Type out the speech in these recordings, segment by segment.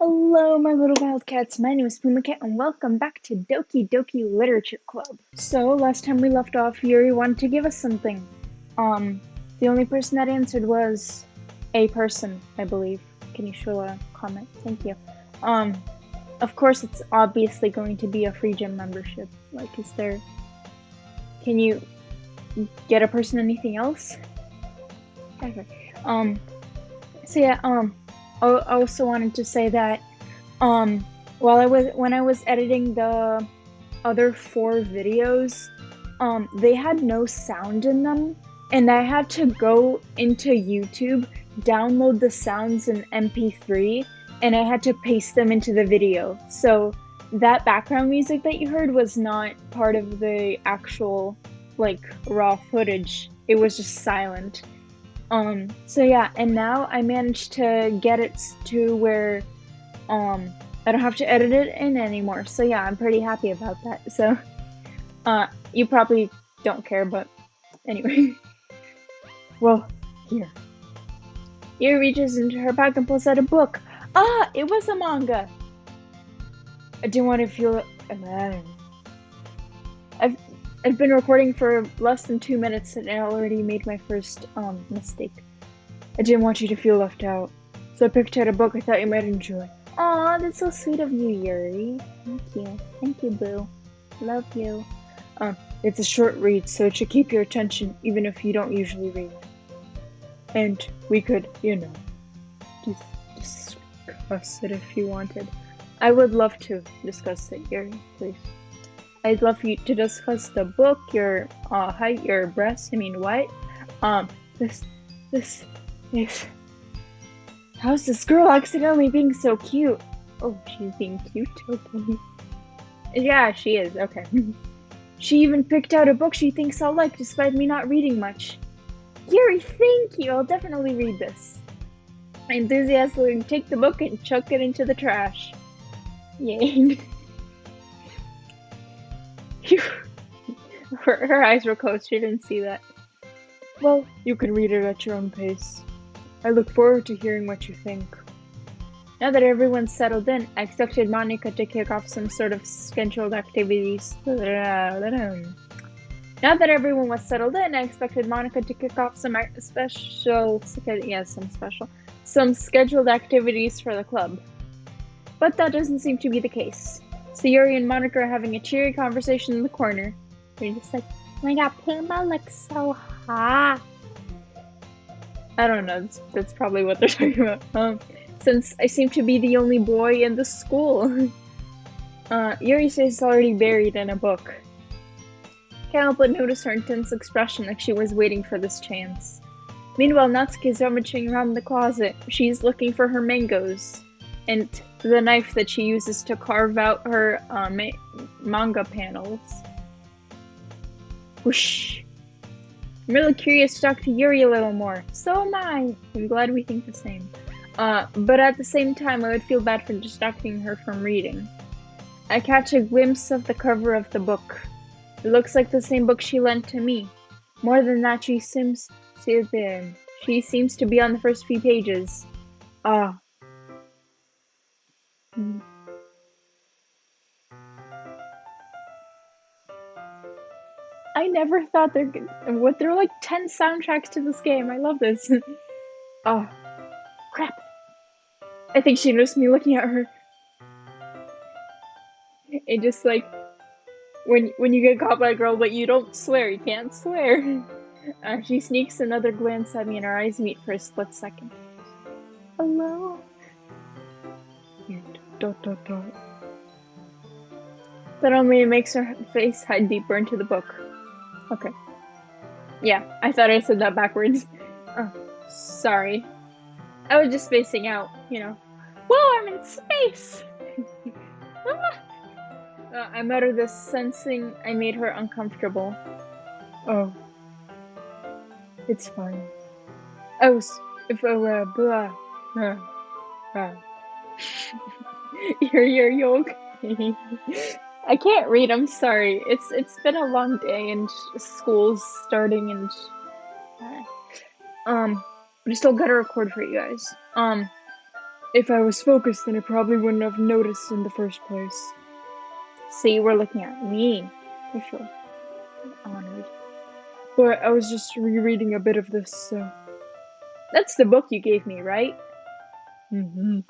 Hello, my little wildcats. My name is Puma Cat, and welcome back to Doki Literature Club. So, last time we left off, Yuri wanted to give us something. The only person that answered was a person, I believe. Can you show a comment? Thank you. Of course, it's obviously going to be a free gym membership. Like, can you get a person anything else? Okay. So yeah, I also wanted to say that, when I was editing the other 4 videos, they had no sound in them, and I had to go into YouTube, download the sounds in MP3, and I had to paste them into the video. So that background music that you heard was not part of the actual, like, raw footage. It was just silent. So yeah, and now I managed to get it to where, I don't have to edit it in anymore. So yeah, I'm pretty happy about that. So, you probably don't care, but anyway. Well, here. Yuri reaches into her bag and pulls out a book. Ah, it was a manga! I didn't want to feel... I've been recording for less than 2 minutes and I already made my first, mistake. I didn't want you to feel left out, so I picked out a book I thought you might enjoy. Aw, that's so sweet of you, Yuri. Thank you. Thank you, boo. Love you. It's a short read, so it should keep your attention, even if you don't usually read. And we could, discuss it if you wanted. I would love to discuss it, Yuri, please. I'd love for you to discuss the book, your height, your breasts. I mean, what? This is. How's this girl accidentally being so cute? Oh, she's being cute? Okay. Yeah, she is. Okay. She even picked out a book she thinks I'll like, despite me not reading much. Yuri, thank you! I'll definitely read this. I enthusiastically take the book and chuck it into the trash. Yay. Her eyes were closed, she didn't see that. Well, you can read it at your own pace. I look forward to hearing what you think. Now that everyone's settled in, I expected Monica to kick off some sort of scheduled activities. Now that everyone was settled in, I expected Monica to kick off some scheduled activities for the club. But that doesn't seem to be the case. So Yuri and Monica are having a cheery conversation in the corner. They're just like, oh my god, Puma looks so hot. I don't know, that's probably what they're talking about. Since I seem to be the only boy in the school. Yuri says it's already buried in a book. Can't help but notice her intense expression, like she was waiting for this chance. Meanwhile, Natsuki is rummaging around the closet. She's looking for her mangoes and the knife that she uses to carve out her manga panels. Whoosh! I'm really curious to talk to Yuri a little more. So am I! I'm glad we think the same. But at the same time, I would feel bad for distracting her from reading. I catch a glimpse of the cover of the book. It looks like the same book she lent to me. More than that, she seems to be on the first few pages. I never thought there are like 10 soundtracks to this game. I love this. Oh, crap. I think she noticed me looking at her. It just like, when you get caught by a girl but you don't swear, you can't swear. She sneaks another glance at me and our eyes meet for a split second. Hello? That only makes her face hide deeper into the book. Okay. Yeah, I thought I said that backwards. Oh, sorry. I was just spacing out, Whoa, I'm in space! I muttered this, sensing I made her uncomfortable. Oh. It's fine. Oh, if I were You're okay. I can't read, I'm sorry. It's been a long day and school's starting and but I still gotta record for you guys. If I was focused, then I probably wouldn't have noticed in the first place. So you were looking at me. I feel honored. But I was just rereading a bit of this, so... That's the book you gave me, right? Mm-hmm.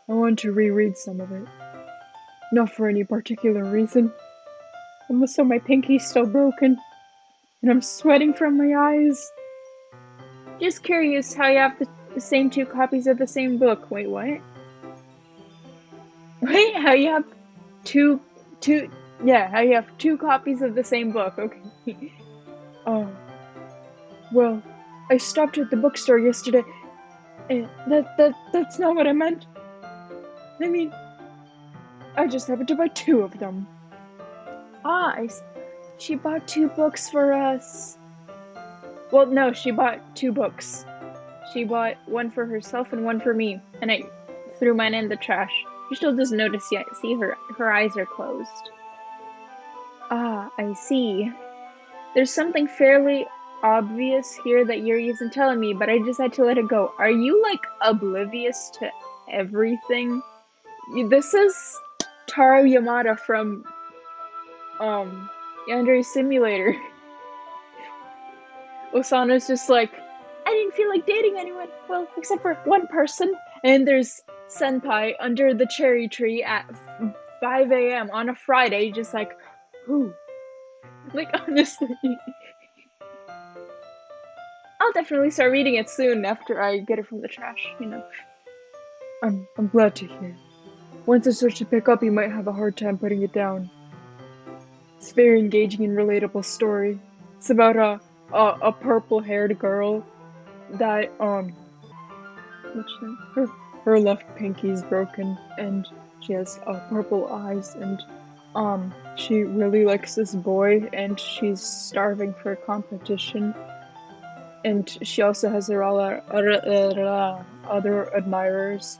I want to reread some of it. Not for any particular reason. Also, my pinky's still broken. And I'm sweating from my eyes. Just curious how you have the same 2 copies of the same book. Wait, what? Wait, how you have two, how you have 2 copies of the same book. Okay. Oh. Well, I stopped at the bookstore yesterday. And that's not what I meant. I mean, I just happened to buy 2 of them. Ah, she bought 2 books for us. Well, no, she bought 2 books. She bought one for herself and one for me, and I threw mine in the trash. She still doesn't notice yet. See, her eyes are closed. Ah, I see. There's something fairly obvious here that Yuri isn't telling me, but I just had to let it go. Are you, like, oblivious to everything? This is Taro Yamada from, Yandere Simulator. Osana's just like, I didn't feel like dating anyone. Well, except for one person. And there's Senpai under the cherry tree at 5 a.m. on a Friday, just like, who? Like, honestly. I'll definitely start reading it soon after I get it from the trash, you know. I'm glad to hear. Once it starts to pick up, you might have a hard time putting it down. It's a very engaging and relatable story. It's about a purple-haired girl that, her left pinky's broken, and she has, purple eyes, and, she really likes this boy, and she's starving for a competition. And she also has her other admirers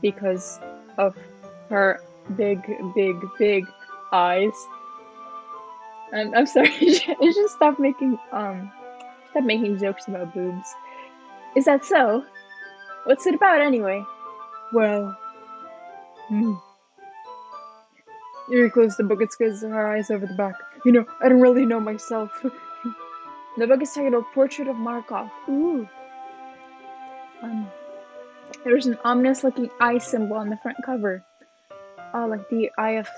because of her big eyes. And I'm sorry, I just stop making jokes about boobs. Is that so? What's it about anyway? Well, Yuri closed the book and squeezed her eyes over the back. You know, I don't really know myself. The book is titled Portrait of Markov. Ooh. There's an ominous-looking eye symbol on the front cover. Oh, like the Eye of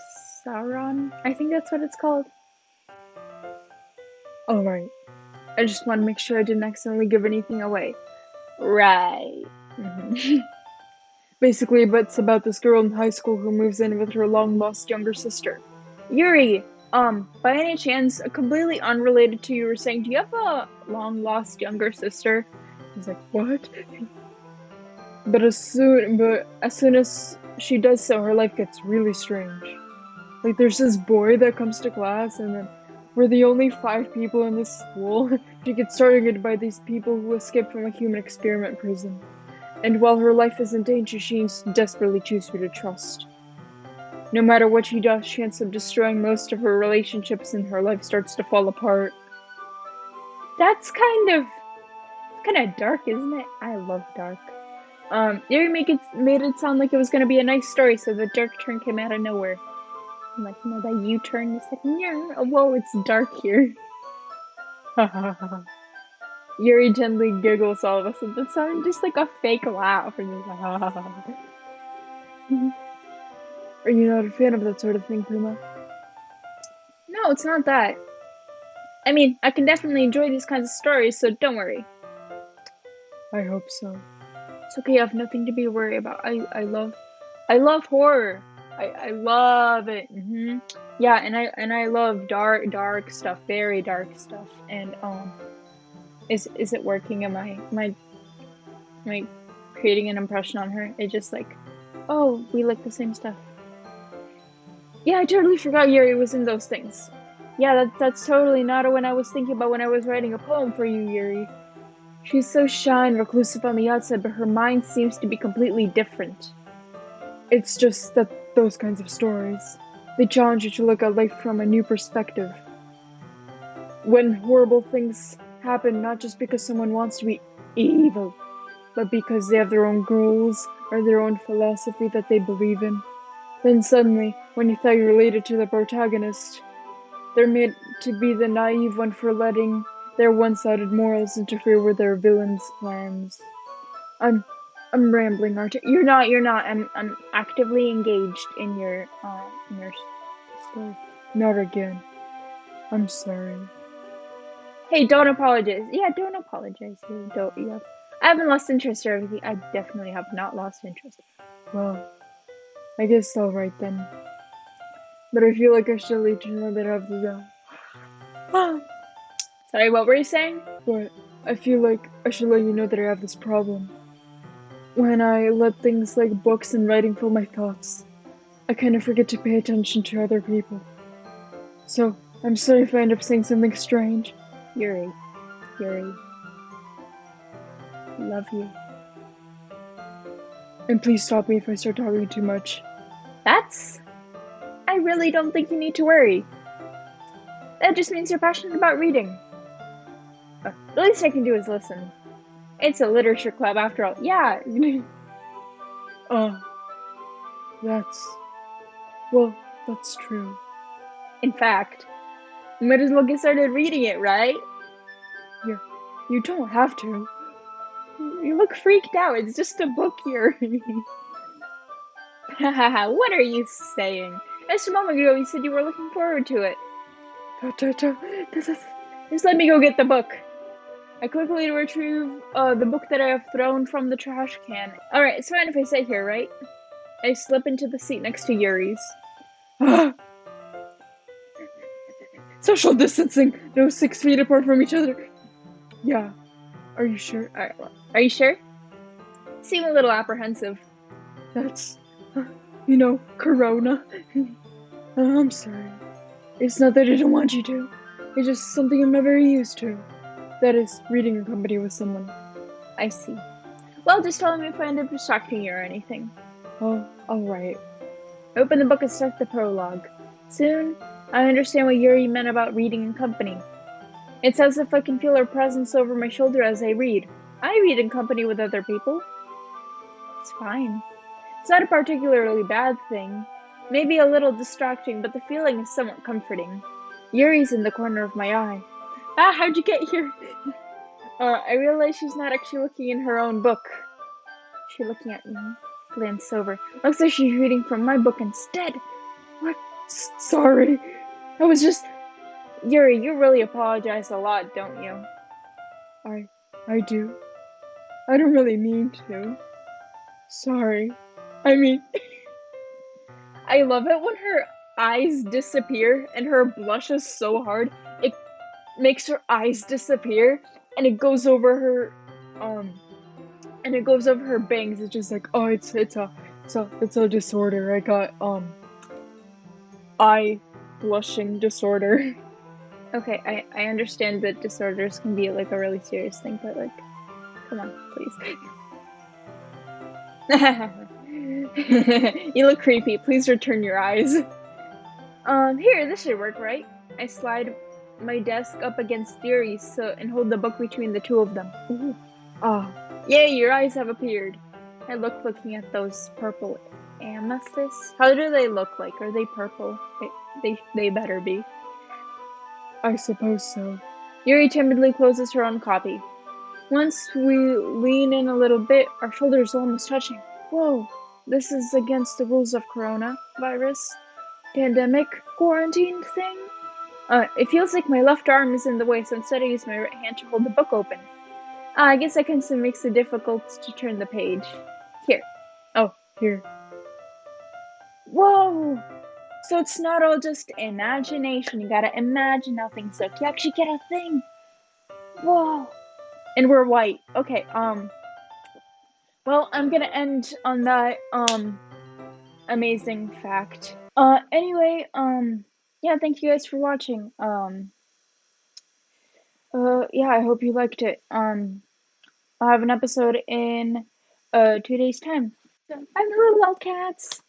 Sauron? I think that's what it's called. Oh, right. I just want to make sure I didn't accidentally give anything away. Right. Basically, it's about this girl in high school who moves in with her long-lost younger sister. Yuri, by any chance, completely unrelated to you were saying, do you have a long-lost younger sister? I was like, what? But as soon as she does so, her life gets really strange. Like, there's this boy that comes to class, and then we're the only 5 people in this school. She gets targeted by these people who escaped from a human experiment prison. And while her life is in danger, she desperately chooses who to trust. No matter what she does, she ends up destroying most of her relationships and her life starts to fall apart. That's kind of dark, isn't it? I love dark. Yuri made it sound like it was gonna be a nice story, so the dark turn came out of nowhere. I'm like, you know, that U-turn is like, yeah, whoa, it's dark here. Yuri gently giggles all of us, and that sounded just like a fake laugh. And he's like, Are you not a fan of that sort of thing, Puma? No, it's not that. I mean, I can definitely enjoy these kinds of stories, so don't worry. I hope so. It's okay, I have nothing to be worried about. I love horror. I love it. Yeah, and I love dark stuff, very dark stuff. And is it working? Am I creating an impression on her? It's just like, oh, we like the same stuff. Yeah, I totally forgot Yuri was in those things. Yeah, that's totally not what I was thinking about when I was writing a poem for you, Yuri. She's so shy and reclusive on the outside, but her mind seems to be completely different. It's just that those kinds of stories, they challenge you to look at life from a new perspective. When horrible things happen, not just because someone wants to be evil, but because they have their own goals or their own philosophy that they believe in. Then suddenly, when you thought you related to the protagonist, they're made to be the naive one for letting their one-sided morals interfere with their villain's plans. I'm rambling, aren't you? You're not. I'm actively engaged in your story. Not again. I'm sorry. Hey, don't apologize. Yeah, don't apologize. Don't. Yeah. I haven't lost interest or everything. I definitely have not lost interest. Well, I guess all right then. But I feel like I should let you know that I have to go. Sorry, what were you saying? But I feel like I should let you know that I have this problem. When I let things like books and writing fill my thoughts, I kind of forget to pay attention to other people. So, I'm sorry if I end up saying something strange. Yuri. Love you. And please stop me if I start talking too much. I really don't think you need to worry. That just means you're passionate about reading. The least I can do is listen. It's a literature club after all. Yeah. That's true. In fact, you might as well get started reading it, right? You don't have to. You look freaked out. It's just a book, Yuri. What are you saying? Just a moment ago you said you were looking forward to it. Just let me go get the book. I quickly retrieve the book that I have thrown from the trash can. Alright, it's fine if I sit here, right? I slip into the seat next to Yuri's. Social distancing! No 6 feet apart from each other. Yeah. Are you sure? Are you sure? Seem a little apprehensive. That's, Corona. I'm sorry. It's not that I don't want you to. It's just something I'm not very used to. That is, reading in company with someone. I see. Well, just tell me if I end up distracting you or anything. Oh, alright. Open the book and start the prologue. Soon, I understand what Yuri meant about reading in company. It's as if I can feel her presence over my shoulder as I read. I read in company with other people. It's fine. It's not a particularly bad thing. Maybe a little distracting, but the feeling is somewhat comforting. Yuri's in the corner of my eye. Ah, how'd you get here? I realize she's not actually looking in her own book. She's looking at me. Glance over. Looks like she's reading from my book instead. What? Sorry. I was just... Yuri, you really apologize a lot, don't you? I do. I don't really mean to. Sorry. I mean... I love it when her eyes disappear and her blushes so hard, it makes her eyes disappear and it goes over her, bangs. It's just like, oh, it's a disorder. I got, eye blushing disorder. Okay, I understand that disorders can be like a really serious thing, but like, come on, please. You look creepy. Please return your eyes. Here, this should work, right? I slide my desk up against Yuri's and hold the book between the two of them. Ooh. Yay, your eyes have appeared. I look looking at those purple amethysts. How do they look like? Are they purple? They better be. I suppose so. Yuri timidly closes her own copy. Once we lean in a little bit, our shoulders are almost touching. Whoa, this is against the rules of coronavirus pandemic quarantine thing. It feels like my left arm is in the way, so instead I use my right hand to hold the book open. I guess that kind of makes it difficult to turn the page. Here. Oh, here. Whoa! So it's not all just imagination. You gotta imagine how things look. You actually get a thing. Whoa! And we're white. Okay, well, I'm gonna end on that, amazing fact. Anyway, yeah, thank you guys for watching. Yeah, I hope you liked it. I'll have an episode in, 2 days' time. Bye, my little cats!